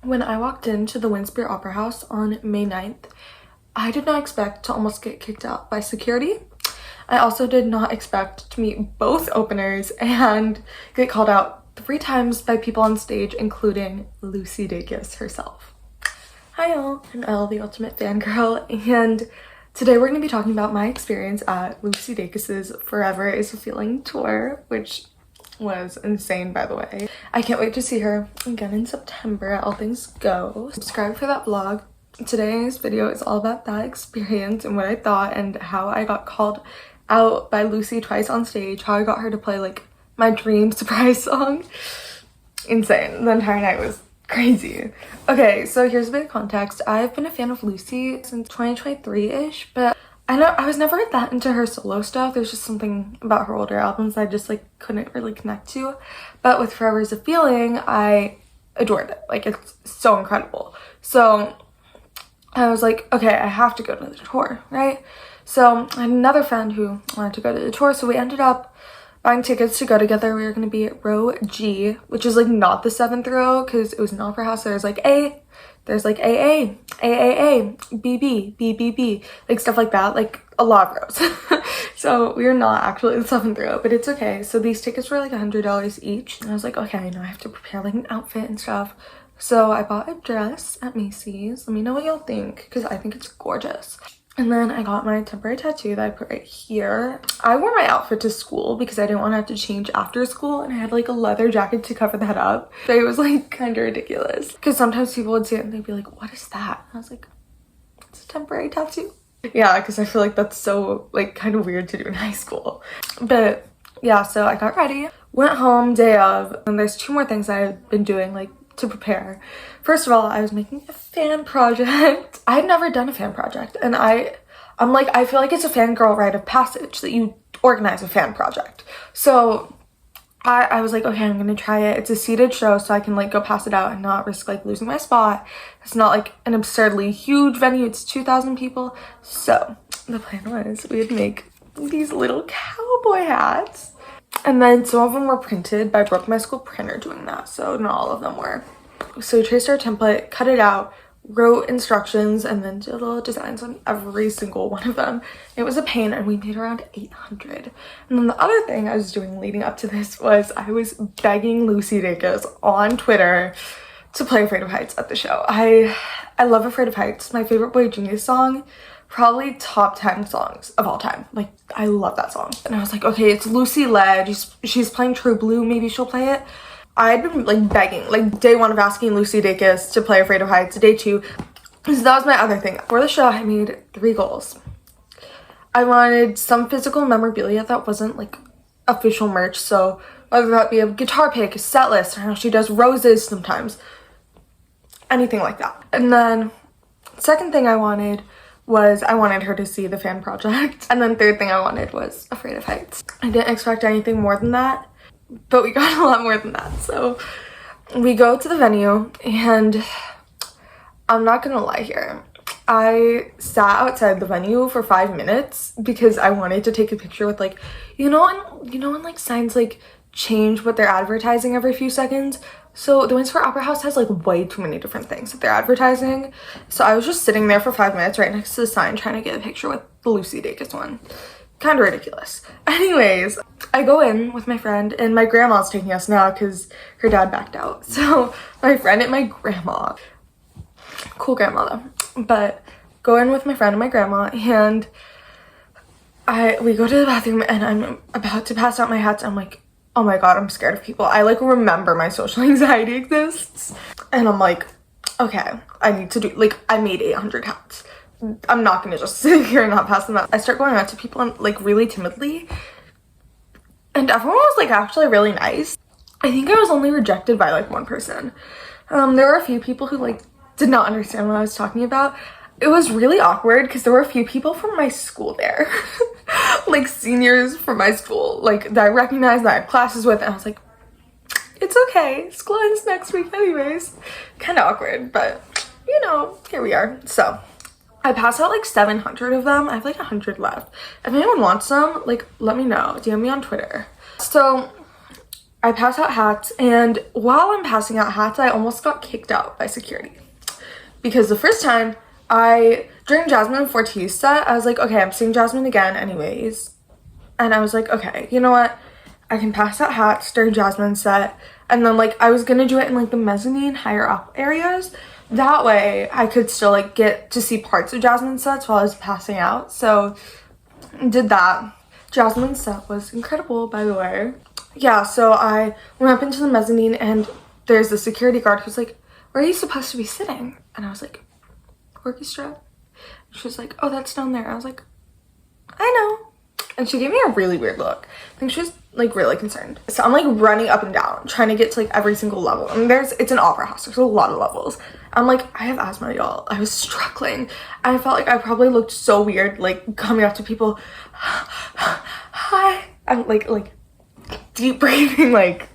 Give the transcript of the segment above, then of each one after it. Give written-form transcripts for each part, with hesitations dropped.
When I walked into the Windspear Opera House on May 9th, I did not expect to almost get kicked out by security. I also did not expect to meet both openers and get called out 3 times by people on stage, including Lucy Dacus herself. Hi y'all, I'm Elle, the ultimate fangirl, and today we're going to be talking about my experience at Lucy Dacus's Forever is a Feeling tour, which was insane, by the way. I can't wait to see her again in September at All Things Go. Subscribe for that vlog. Today's video is all about that experience and what I thought and how I got called out by Lucy twice on stage, how I got her to play like my dream surprise song. Insane. The entire night was crazy. Okay, so here's a bit of context. I've been a fan of Lucy since 2023-ish, but I was never that into her solo stuff. There's just something about her older albums I just like couldn't really connect to. But with Forever is a Feeling, I adored it. Like, it's so incredible. So I was like, okay, I have to go to the tour, right? So I had another friend who wanted to go to the tour, so we ended up buying tickets to go together. We were going to be at row G, which is like not the 7th row because it was an opera house. There's like A, there's like AA, AAA, BB, BBB, like stuff like that, like a lot of rows. So we were not actually in the 7th row, but it's okay. So these tickets were like $100 each. And I was like, okay, I know I have to prepare like an outfit and stuff. So I bought a dress at Macy's. Let me know what y'all think because I think it's gorgeous. And then I got my temporary tattoo that I put right here. I wore my outfit to school because I didn't want to have to change after school, and I had like a leather jacket to cover that up. But it was like kind of ridiculous because sometimes people would see it and they'd be like, what is that? And I was like, it's a temporary tattoo. Yeah, because I feel like that's so like kind of weird to do in high school. But yeah, so I got ready, went home day of, and there's 2 more things I've been doing like to prepare. First of all, I was making a fan project. I had never done a fan project, and I'm like, I feel like it's a fangirl rite of passage that you organize a fan project. So I was like, okay, I'm gonna try it. It's a seated show, so I can like go pass it out and not risk like losing my spot. It's not like an absurdly huge venue. It's 2,000 people. So the plan was we would make these little cowboy hats. And then some of them were printed, but I broke my school printer doing that, so not all of them were. So we traced our template, cut it out, wrote instructions, and then did little designs on every single one of them. It was a pain, and we made around 800. And then the other thing I was doing leading up to this was I was begging Lucy Dacus on Twitter to play Afraid of Heights at the show. I love Afraid of Heights. My favorite Boy Genius song. Probably top 10 songs of all time. Like, I love that song. And I was like, okay, it's Lucy led. She's playing True Blue. Maybe she'll play it. I'd been like begging, like day 1 of asking Lucy Dacus to play Afraid of Heights, day 2. So that was my other thing. For the show, I made 3 goals. I wanted some physical memorabilia that wasn't like official merch. So whether that be a guitar pick, a set list, I know she does roses sometimes. Anything like that. And then second thing I wanted her to see the fan project. And then third thing I wanted was Afraid of Heights. I didn't expect anything more than that, but we got a lot more than that. So we go to the venue, and I'm not gonna lie here. I sat outside the venue for 5 minutes because I wanted to take a picture with like, you know when like signs like change what they're advertising every few seconds. So the Windspear Opera House has like way too many different things that they're advertising. So I was just sitting there for 5 minutes right next to the sign trying to get a picture with the Lucy Dacus one. Kind of ridiculous. Anyways, I go in with my friend, and my grandma's taking us now because her dad backed out. So my friend and my grandma, cool grandma though, but go in with my friend and my grandma, and we go to the bathroom, and I'm about to pass out my hats. I'm like, oh my god, I'm scared of people. I like remember my social anxiety exists, and I'm like, okay, I need to do, like, I made 800 hats. I'm not gonna just sit here and not pass them out. I start going out to people and like really timidly, and everyone was like actually really nice. I think I was only rejected by like 1 person. There were a few people who like did not understand what I was talking about. It was really awkward because there were a few people from my school there. Like seniors from my school, like that I recognized, that I had classes with, and I was like, it's okay, school ends next week anyways. Kind of awkward, but you know, here we are. So I passed out like 700 of them. I have like 100 left. If anyone wants some, like let me know, DM me on Twitter. So I pass out hats, and while I'm passing out hats, I almost got kicked out by security. Because the first time during Jasmine Forti's set, I was like, okay, I'm seeing Jasmine again anyways. And I was like, okay, you know what? I can pass out hats during Jasmine's set. And then like, I was gonna do it in like the mezzanine higher up areas. That way I could still like get to see parts of Jasmine's sets while I was passing out. So did that. Jasmine's set was incredible, by the way. Yeah, so I went up into the mezzanine and there's the security guard who's like, where are you supposed to be sitting? And I was like, orchestra. She was like, oh, that's down there. I was like, I know. And she gave me a really weird look. I think she was like really concerned. So I'm like running up and down, trying to get to like every single level. I mean, it's an opera house. There's a lot of levels. I'm like, I have asthma, y'all. I was struggling. And I felt like I probably looked so weird, like coming up to people. Hi. I'm like deep breathing, like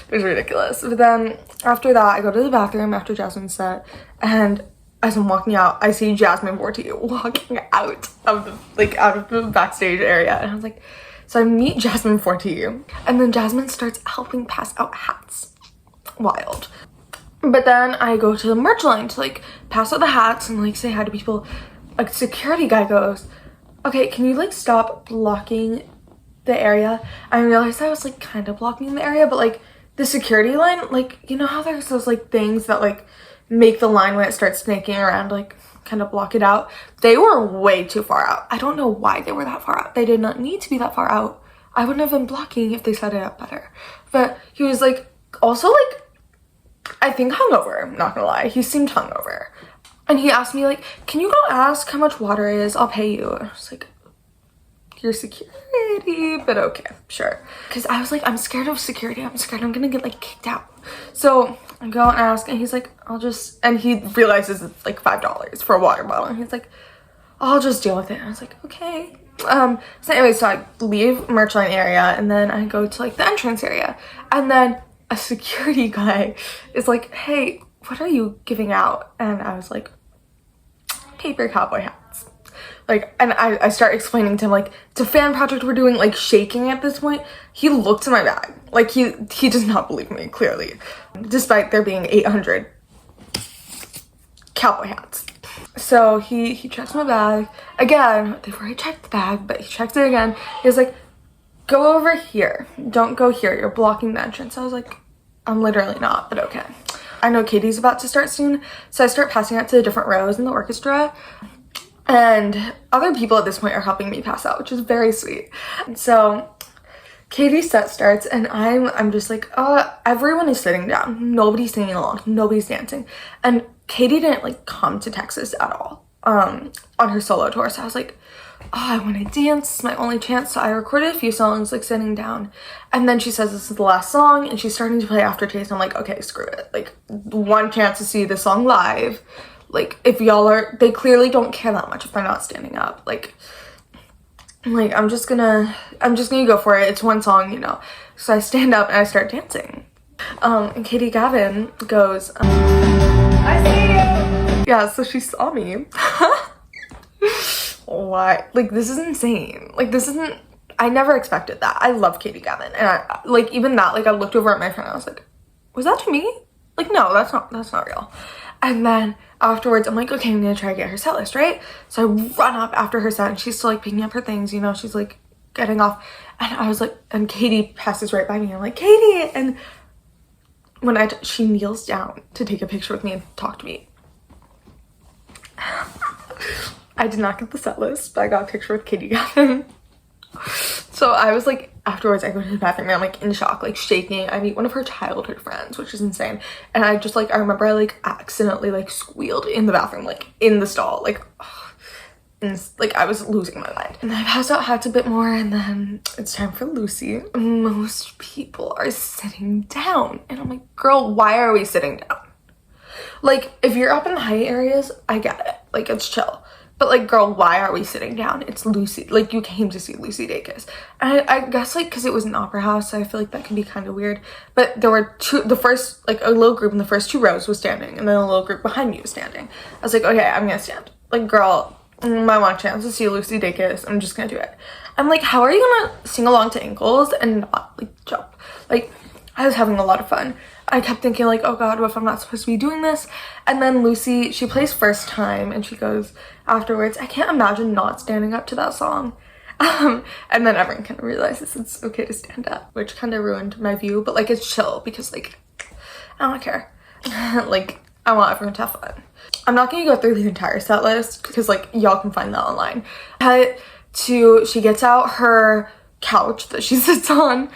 it was ridiculous. But then after that, I go to the bathroom after Jasmine's set, and as I'm walking out, I see Jasmine Forti walking out of the backstage area, and I was like, so I meet Jasmine Forti, and then Jasmine starts helping pass out hats. Wild. But then I go to the merch line to like pass out the hats and like say hi to people. A security guy goes, okay, can you like stop blocking the area? I realized I was like kind of blocking the area, but like the security line, like, you know how there's those like things that like make the line when it starts snaking around, like kind of block it out? They were way too far out. I don't know why they were that far out. They did not need to be that far out. I wouldn't have been blocking if they set it up better. But he was like also like, I think hungover, not gonna lie. He seemed hungover. And he asked me like, can you go ask how much water it is? I'll pay you. And I was like, your security, but okay, sure. Because I was like, I'm scared of security. I'm scared I'm gonna get like kicked out. So I go and ask, and he's like, and he realizes it's like $5 for a water bottle. And he's like, I'll just deal with it. And I was like, okay. So anyway, so I leave merch line area, and then I go to like the entrance area, and then a security guy is like, hey, what are you giving out? And I was like, paper cowboy hats. Like, and I start explaining to him, like, it's a fan project we're doing, like, shaking at this point. He looked in my bag. Like, he does not believe me, clearly. Despite there being 800 cowboy hats. So he checks my bag. Again, they've already checked the bag, but he checked it again. He was like, go over here. Don't go here. You're blocking the entrance. I was like, I'm literally not, but okay. I know Katie's about to start soon, so I start passing out to the different rows in the orchestra. And other people at this point are helping me pass out, which is very sweet. So Katie's set starts, and I'm just like, everyone is sitting down. Nobody's singing along. Nobody's dancing. And Katie didn't like come to Texas at all on her solo tour. So I was like, I want to dance. It's my only chance. So I recorded a few songs like sitting down. And then she says this is the last song, and she's starting to play Aftertaste. I'm like, okay, screw it. Like, one chance to see this song live. Like, if y'all are, they clearly don't care that much if I'm not standing up. Like I'm just gonna go for it. It's one song, you know. So I stand up and I start dancing. And Gavin goes, I see you. Yeah, so she saw me. Why? Like, this is insane. Like, this isn't, I never expected that. I love Gavin. And I, like, even that, like, I looked over at my friend and I was like, was that to me? Like, no, that's not real. And then afterwards, I'm like, okay, I'm gonna try to get her set list, right? So I run up after her set, and she's still like picking up her things, you know, she's like getting off. And I was like, and Katie passes right by me. I'm like, Katie! And when she kneels down to take a picture with me and talk to me. I did not get the set list, but I got a picture with Gavin. So I was like, afterwards I go to the bathroom and I'm like in shock, like shaking. I meet one of her childhood friends, which is insane. And I just like, I remember I like accidentally like squealed in the bathroom, like in the stall, like, and like I was losing my mind. And I passed out hats a bit more, and then it's time for Lucy. Most people are sitting down, and I'm like, girl, why are we sitting down? Like, if you're up in the high areas, I get it, like it's chill. But like, girl, why are we sitting down? It's Lucy. Like, you came to see Lucy Dacus. And I guess like, because it was an opera house, so I feel like that can be kind of weird. But there were the first, like a little group in the first two rows was standing, and then a little group behind me was standing. I was like, okay, I'm gonna stand. Like, girl, my one chance to see Lucy Dacus, I'm just gonna do it. I'm like, how are you gonna sing along to Ankles and not like jump? Like, I was having a lot of fun. I kept thinking like, oh god, what if I'm not supposed to be doing this? And then Lucy, she plays First Time, and she goes afterwards, I can't imagine not standing up to that song. And then everyone kind of realizes it's okay to stand up, which kind of ruined my view, but like it's chill because like I don't care. Like I want everyone to have fun. I'm not gonna go through the entire set list because like y'all can find that online. Cut to, she gets out her couch that she sits on.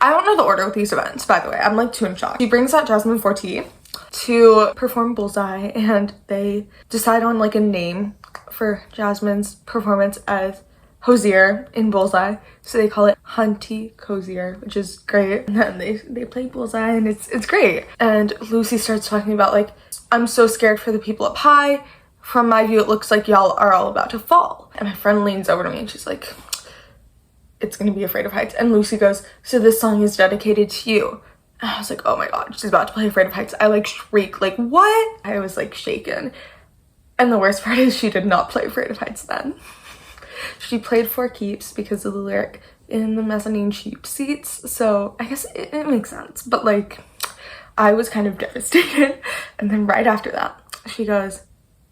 I don't know the order with these events, by the way. I'm like too in shock. She brings out Jasmine Forti to perform Bullseye, and they decide on like a name for Jasmine's performance as Hosier in Bullseye, so they call it Hunty Cozier, which is great. And then they play Bullseye, and it's great. And Lucy starts talking about like, I'm so scared for the people up high. From my view, it looks like y'all are all about to fall. And my friend leans over to me and she's like, it's gonna be Afraid of Heights. And Lucy goes, so this song is dedicated to you. And I was like, oh my god, she's about to play Afraid of Heights. I like shriek, like what? I was like shaken. And the worst part is she did not play Afraid of Heights then. She played For Keeps because of the lyric in the mezzanine cheap seats, so I guess it makes sense. But like, I was kind of devastated. And then right after that, she goes,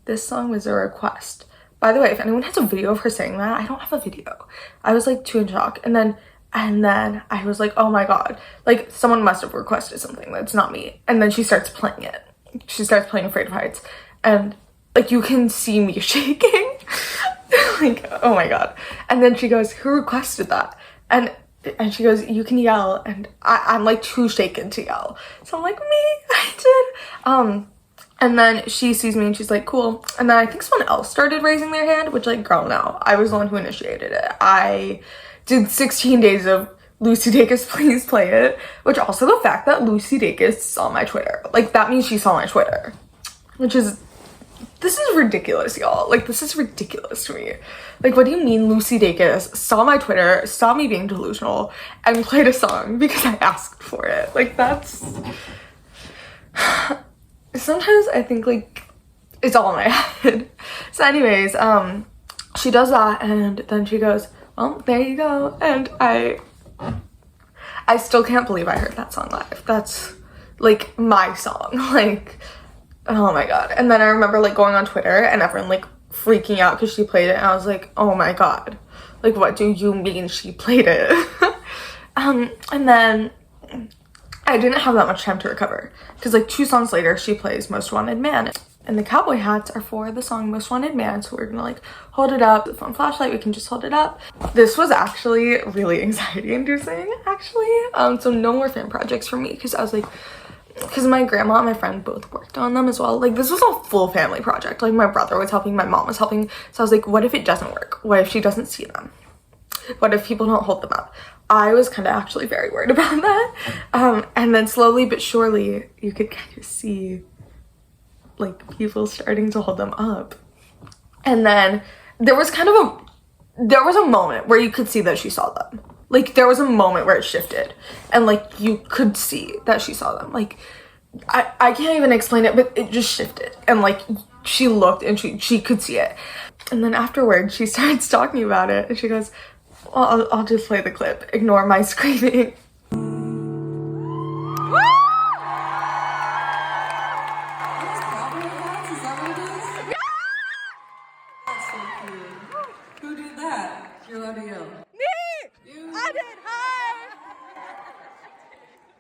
this song was a request. By the way, if anyone has a video of her saying that, I don't have a video. I was like too in shock. And then I was like, oh my god, like someone must have requested something that's not me. And then she starts playing it. She starts playing Afraid of Heights, and like you can see me shaking. Like, oh my god. And then she goes, who requested that? And she goes, you can yell. And I'm like too shaken to yell, so I'm like, me, I did. And then she sees me and she's like, cool. And then I think someone else started raising their hand, which like, girl, no, I was the one who initiated it. I did 16 days of Lucy Dacus, please play it. Which also the fact that Lucy Dacus saw my Twitter, like that means she saw my Twitter, which is, this is ridiculous, y'all. Like, this is ridiculous to me. Like, what do you mean Lucy Dacus saw my Twitter, saw me being delusional, and played a song because I asked for it? Like, that's... Sometimes I think, like, it's all in my head. So anyways, she does that, and then she goes, well, there you go. And I still can't believe I heard that song live. That's, like, my song. Like... oh my god. And then I remember like going on Twitter and everyone like freaking out because she played it, and I was like, oh my god, like what do you mean she played it? And then I didn't have that much time to recover because like 2 songs later she plays Most Wanted Man, and the cowboy hats are for the song Most Wanted Man, so we're gonna like hold it up, the phone flashlight, we can just hold it up. This was actually really anxiety inducing actually. So no more fan projects for me because I was like, because my grandma and my friend both worked on them as well. Like, this was a full family project. Like, my brother was helping, my mom was helping. So I was like, what if it doesn't work? What if she doesn't see them? What if people don't hold them up? I was kind of actually very worried about that. And then slowly but surely, you could kind of see, like, people starting to hold them up. And then there was a moment where you could see that she saw them. Like, there was a moment where it shifted, and, like, you could see that she saw them. Like, I can't even explain it, but it just shifted. And, like, she looked, and she could see it. And then afterwards, she starts talking about it, and she goes, well, I'll just play the clip. Ignore my screaming. Who did that? You're allowed to yell. I did. Hi.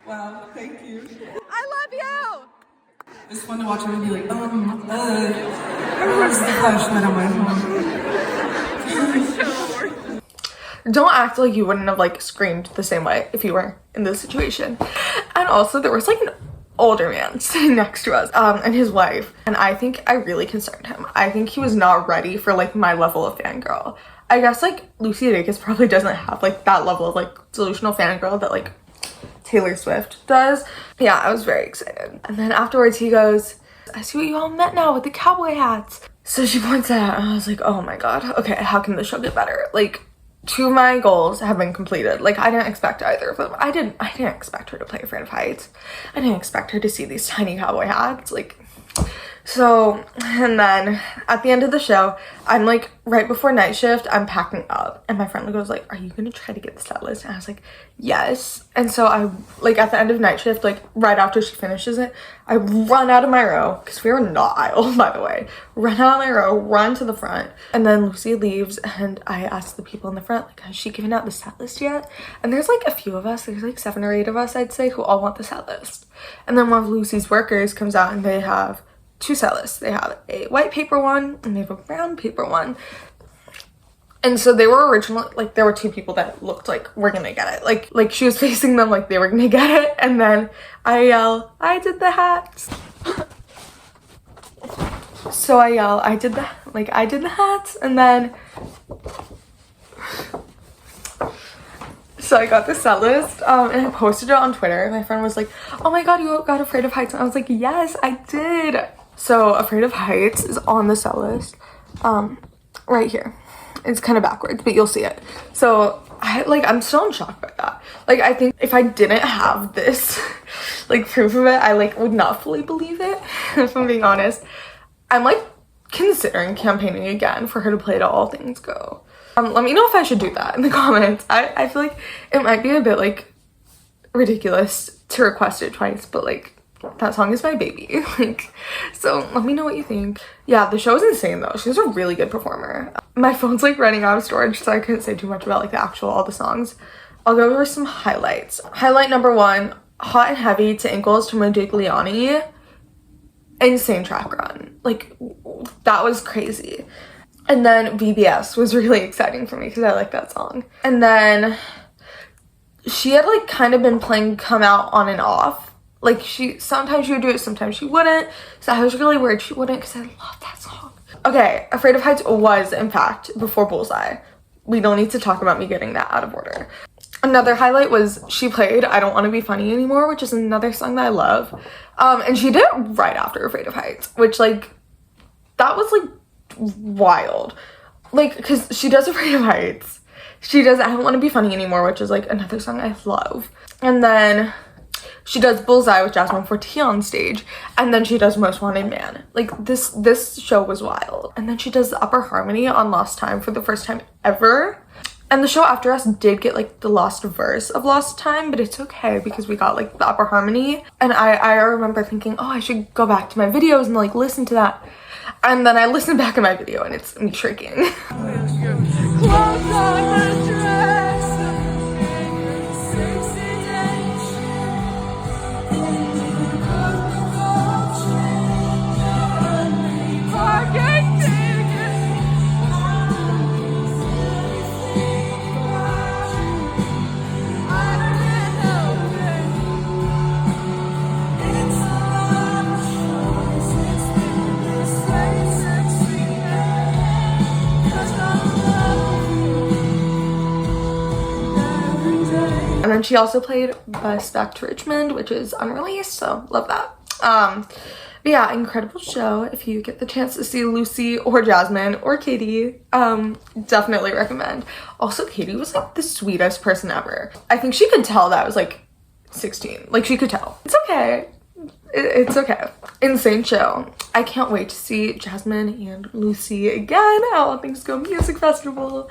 Wow, thank you. I love you. It's fun to watch her and be like, where's the flashlight on my phone? Don't act like you wouldn't have like screamed the same way if you were in this situation. And also there was like an older man sitting next to us, and his wife, and I think I really concerned him. I think he was not ready for like my level of fangirl. I guess like Lucy Dacus probably doesn't have like that level of like delusional fangirl that like Taylor Swift does. Yeah, I was very excited. And then afterwards he goes, I see what you all meant now with the cowboy hats. So she points that out, and I was like, oh my god, okay, how can this show get better? Like, 2 of my goals have been completed. Like, I didn't expect either of them. I didn't expect her to play Afraid of Heights. I didn't expect her to see these tiny cowboy hats. Like, So, and then at the end of the show, I'm like, right before night shift, I'm packing up. And my friend goes like, are you gonna try to get the set list? And I was like, yes. And so I, like at the end of night shift, like right after she finishes it, I run out of my row, because we were not aisle, by the way. Run out of my row, run to the front. And then Lucy leaves, and I asked the people in the front, like, has she given out the set list yet? And there's like a few of us, there's like 7 or 8 of us, I'd say, who all want the set list. And then one of Lucy's workers comes out, and they have 2 set lists. They have a white paper one and they have a brown paper one. And so they were originally, like, there were 2 people that looked like we're gonna get it. Like she was facing them like they were gonna get it. And then I yell, I did the hats. So I yell, I did the hats. And then, so I got the set list and I posted it on Twitter. My friend was like, oh my god, you got Afraid of Heights. And I was like, yes, I did. So Afraid of Heights is on the set list right here. It's kind of backwards, but you'll see it. So I'm still in shock by that. Like, I think if I didn't have this like proof of it, I like would not fully believe it. If I'm being honest, I'm like considering campaigning again for her to play to All Things Go. Let me know if I should do that in the comments. I feel like it might be a bit like ridiculous to request it twice, but like that song is my baby. Like, so let me know what you think. Yeah, the show is insane though. She's a really good performer. My phone's like running out of storage, so I couldn't say too much about like the actual all the songs. I'll go over some highlights. Highlight number 1, Hot and Heavy to Ankles to Modigliani. Insane track run. Like, that was crazy. And then VBS was really exciting for me because I like that song. And then she had like kind of been playing Come Out on and off. Like, sometimes she would do it, sometimes she wouldn't. So I was really worried she wouldn't because I love that song. Okay, Afraid of Heights was, in fact, before Bullseye. We don't need to talk about me getting that out of order. Another highlight was she played I Don't Want to Be Funny Anymore, which is another song that I love. And she did it right after Afraid of Heights, which, like, that was, like, wild. Like, because she does Afraid of Heights. She does I Don't Want to Be Funny Anymore, which is, like, another song I love. And then she does Bullseye with Jasmine Fortier on stage, and then she does Most Wanted Man. Like, this show was wild. And then she does the Upper Harmony on Lost Time for the first time ever. And the show after us did get like the lost verse of Lost Time, but it's okay because we got like the Upper Harmony. And I remember thinking, oh, I should go back to my videos and like listen to that. And then I listened back in my video and it's me shrieking. Clothes on her dress. Parking ticket. I can't help it. It's a lot of choice. It's been this way since we met. 'Cause I love you every day. And then she also played Bus Back to Richmond, which is unreleased, so love that. But yeah, incredible show. If you get the chance to see Lucy or Jasmine or Katie, definitely recommend. Also, Katie was like the sweetest person ever. I think she could tell that I was like 16. Like, she could tell. It's okay. It's okay. Insane show. I can't wait to see Jasmine and Lucy again at All Things Go Music Festival.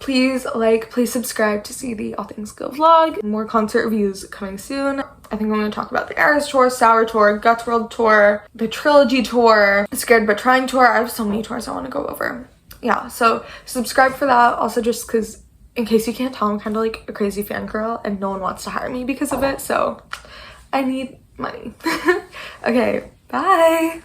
Please please subscribe to see the All Things Go vlog. More concert reviews coming soon. I think I'm going to talk about the Eras Tour, Sour Tour, Guts World Tour, the Trilogy Tour, Scared But Trying Tour. I have so many tours I want to go over. Yeah, so subscribe for that. Also, just because, in case you can't tell, I'm kind of like a crazy fangirl and no one wants to hire me because of it. So I need money. Okay, bye.